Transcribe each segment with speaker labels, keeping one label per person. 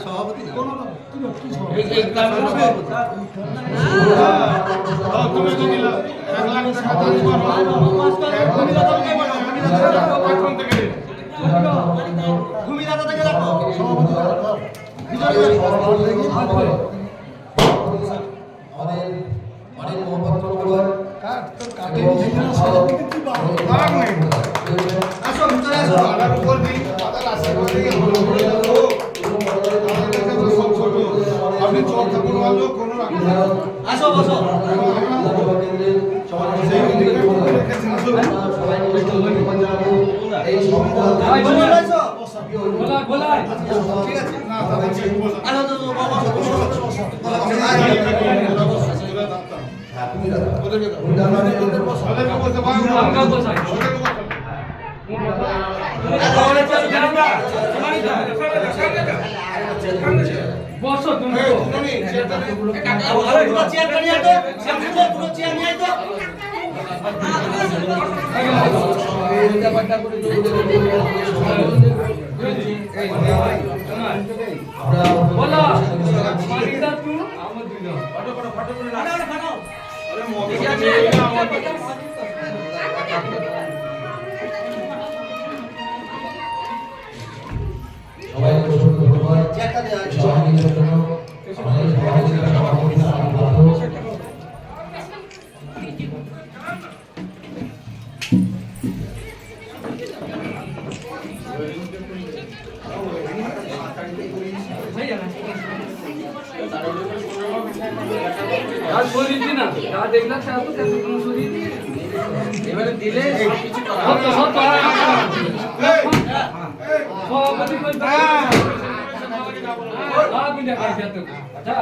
Speaker 1: সভাপতি অনেক মহব্বত আপনি চল ঠাকুর ভালো কোনো আসো বসো ঠিক আছে বসো তুমি চেয়ার নিয়ে আয় তো পুরো চেয়ার নিয়ে আয় তো বলো মারিদা তুই আমার দিল ফটো ফটো ফটো করে না ফটো আরে মোদি আছে সবাই পছন্দ করবে চেকটা দেয়া আছে সবাইকে জন্য আমাদের সভাপতি
Speaker 2: আর সরি দি না যা দেখলা সে তো কত কোন সরি দি এবারে দিলে কিছু করা সব সভাপতি কই আগুন দেখা যেত আচ্ছা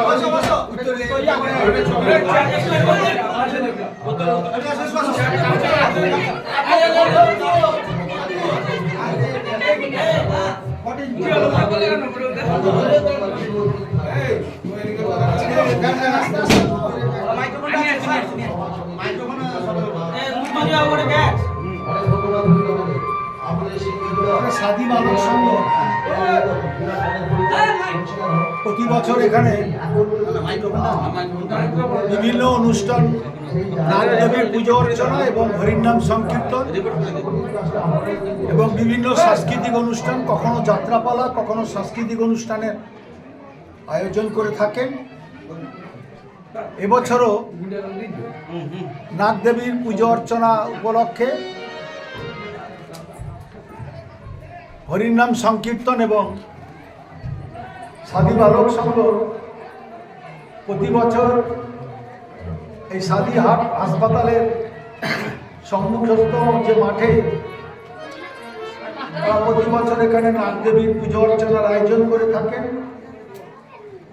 Speaker 2: বসো বসো উত্তর
Speaker 1: সাদী বালক সংঘ প্রতি বছর এখানে বিভিন্ন অনুষ্ঠান নাগদেবীর পুজো অর্চনা এবং হরিনাম সংকীর্তন এবং বিভিন্ন সাংস্কৃতিক অনুষ্ঠান, কখনো যাত্রাপালা, কখনো সাংস্কৃতিক অনুষ্ঠানের আয়োজন করে থাকেন। এবছরও নাগদেবীর পুজো অর্চনা উপলক্ষে হরিনাম সংকীর্তন এবং সাদী বালক সংঘ প্রতি বছর এই সাদী হাট হাসপাতালের সম্মুখস্থ যে মাঠে প্রতি বছর এখানে নাগদেবীর পুজো অর্চনার আয়োজন করে থাকেন।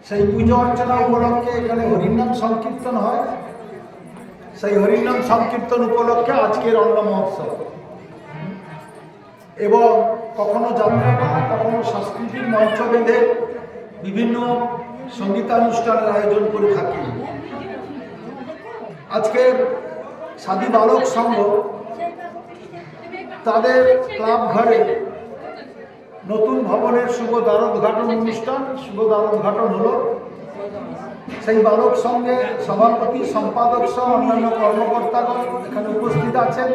Speaker 1: সেই পুজো অর্চনা উপলক্ষে এখানে হরিনাম সংকীর্তন হয়। সেই হরিনাম সংকীর্তন উপলক্ষে আজকের অন্ন মহোৎসব এবং কখনো যাত্রাপালা, কখনো সাংস্কৃতিক মঞ্চ বেঁধে বিভিন্ন সঙ্গীতানুষ্ঠানের আয়োজন করে থাকি। আজকের সাদী বালক সংঘ তাদের ক্লাব ঘরে নতুন ভবনের শুভ দ্বারোদ্ঘাটন অনুষ্ঠান, শুভ দ্বারোদ্ঘাটন হলো। সেই বালক সংঘে সভাপতি, সম্পাদক সহ অন্যান্য কর্মকর্তাগণ এখানে উপস্থিত আছেন।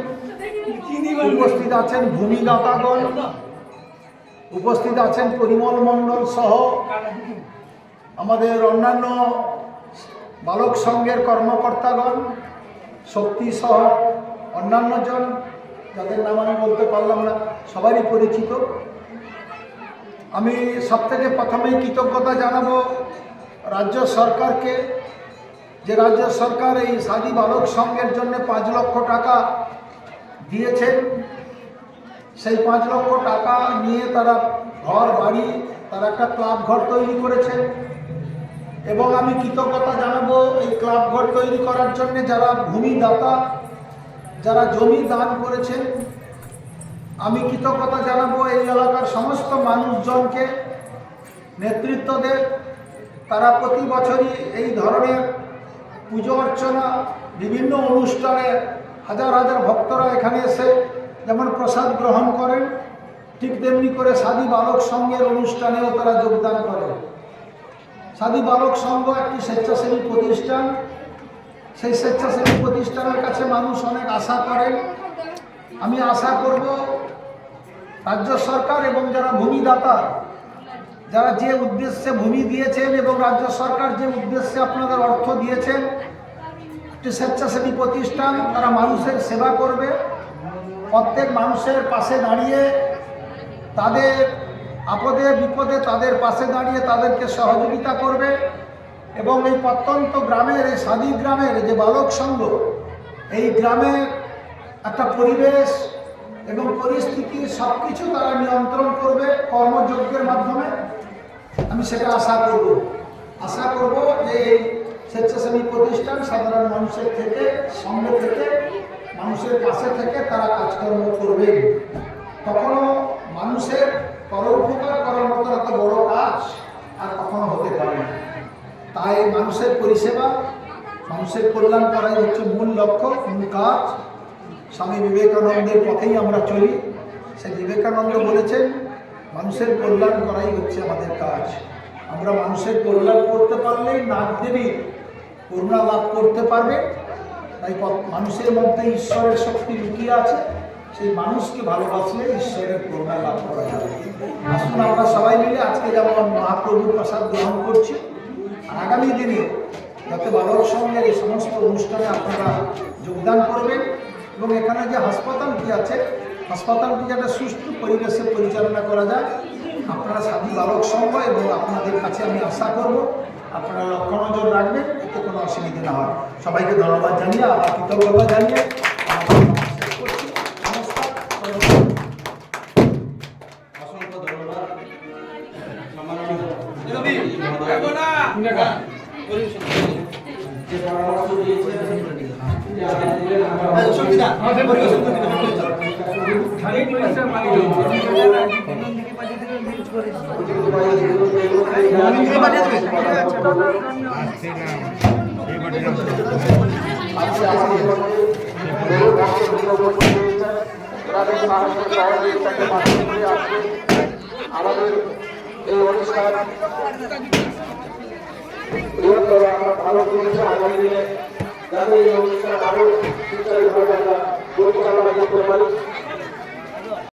Speaker 1: উপস্থিত আছেন ভূমিদাতাগণ, উপস্থিত আছেন পরিমল মণ্ডল সহ আমাদের অন্যান্য বালক সংঘের কর্মকর্তাগণ, শক্তি সহ অন্যান্য জন যাদের নাম আমি বলতে পারলাম না, সবারই পরিচিত। আমি সবথেকে প্রথমেই কৃতজ্ঞতা জানাবো রাজ্য সরকারকে, যে রাজ্য সরকার এই সাদী বালক সংঘের জন্য 5 লক্ষ টাকা দিয়েছেন। সেই 5 লক্ষ টাকা নিয়ে তারা ঘর বাড়ি, তারা একটা ক্লাব ঘর তৈরি করেছে। এবং আমি কৃতজ্ঞতা জানাবো এই ক্লাব ঘর তৈরি করার জন্য যারা ভূমিদাতা, যারা জমি দান করেছেন। আমি কৃতজ্ঞতা জানাবো এই এলাকার সমস্ত মানুষজনকে, নেতৃত্বদের, তারা প্রতি বছরই এই ধরনের পুজো অর্চনা বিভিন্ন অনুষ্ঠানে হাজার হাজার ভক্তরা এখানে এসে যেমন প্রসাদ গ্রহণ করেন, ঠিক তেমনি করে সাদী বালক সংঘের অনুষ্ঠানেও তারা যোগদান করে। সাদী বালক সংঘ একটি স্বেচ্ছাসেবী প্রতিষ্ঠান। সেই স্বেচ্ছাসেবী প্রতিষ্ঠানের কাছে মানুষ অনেক আশা করেন। আমি আশা করব রাজ্য সরকার এবং যারা ভূমিদাতা, যারা যে উদ্দেশ্যে ভূমি দিয়েছেন এবং রাজ্য সরকার যে উদ্দেশ্যে আপনাদের অর্থ দিয়েছেন, একটি স্বেচ্ছাসেবী প্রতিষ্ঠান, তারা মানুষের সেবা করবে, প্রত্যেক মানুষের পাশে দাঁড়িয়ে তাদের আপদে বিপদে তাদের পাশে দাঁড়িয়ে তাদেরকে সহযোগিতা করবে এবং এই প্রত্যন্ত গ্রামের, এই সাদী গ্রামের যে বালক সংঘ, এই গ্রামের একটা পরিবেশ এবং পরিস্থিতি সব কিছু তারা নিয়ন্ত্রণ করবে কর্মযজ্ঞের মাধ্যমে। আমি সেটা আশা করব যে এই স্বেচ্ছাসেবী প্রতিষ্ঠান সাধারণ মানুষের থেকে, সঙ্গে থেকে, মানুষের পাশে থেকে তারা কাজকর্ম করবে। কখনো মানুষের পরোপকার করার মতো এত বড় কাজ আর কখনো হতে পারে না। তাই মানুষের পরিষেবা, মানুষের কল্যাণ করাই হচ্ছে মূল লক্ষ্য, মূল কাজ। স্বামী বিবেকানন্দের পথেই আমরা চলি। সেই বিবেকানন্দ বলেছেন মানুষের কল্যাণ করাই হচ্ছে আমাদের কাজ। আমরা মানুষের কল্যাণ করতে পারলেই নাগদেবী করুণা লাভ করতে পারবে। তাই মানুষের মধ্যে ঈশ্বরের শক্তি লুকিয়ে আছে, সেই মানুষকে ভালোবাসলে ঈশ্বরের করুণা লাভ করা যাবে। আসুন আমরা সবাই মিলে আজকে যেমন মহাপ্রভুর প্রসাদ গ্রহণ করছি, আগামী দিনে যাতে বালক সংঘের এই সমস্ত অনুষ্ঠানে আপনারা যোগদান করবেন এবং এখানে যে হাসপাতালটি আছে, হাসপাতালটি যাতে সুষ্ঠু পরিবেশে পরিচালনা করা যায়, আপনারা সাদী বালক সংঘ এবং আপনাদের কাছে আমি আশা করব আপনারা লক্ষ্য নজর রাখবেন, এতে কোনো অসুবিধা না হয়। সবাইকে ধন্যবাদ জানিয়ে, আমার কৃতজ্ঞতা জানিয়ে
Speaker 3: আমাদের এই অনুষ্ঠান বৃহত্তর আমরা ভালো করেছি। আগামী দিনে যাতে এই অনুষ্ঠান আরো সুচারুভাবে আমরা পরিচালনা করতে পারি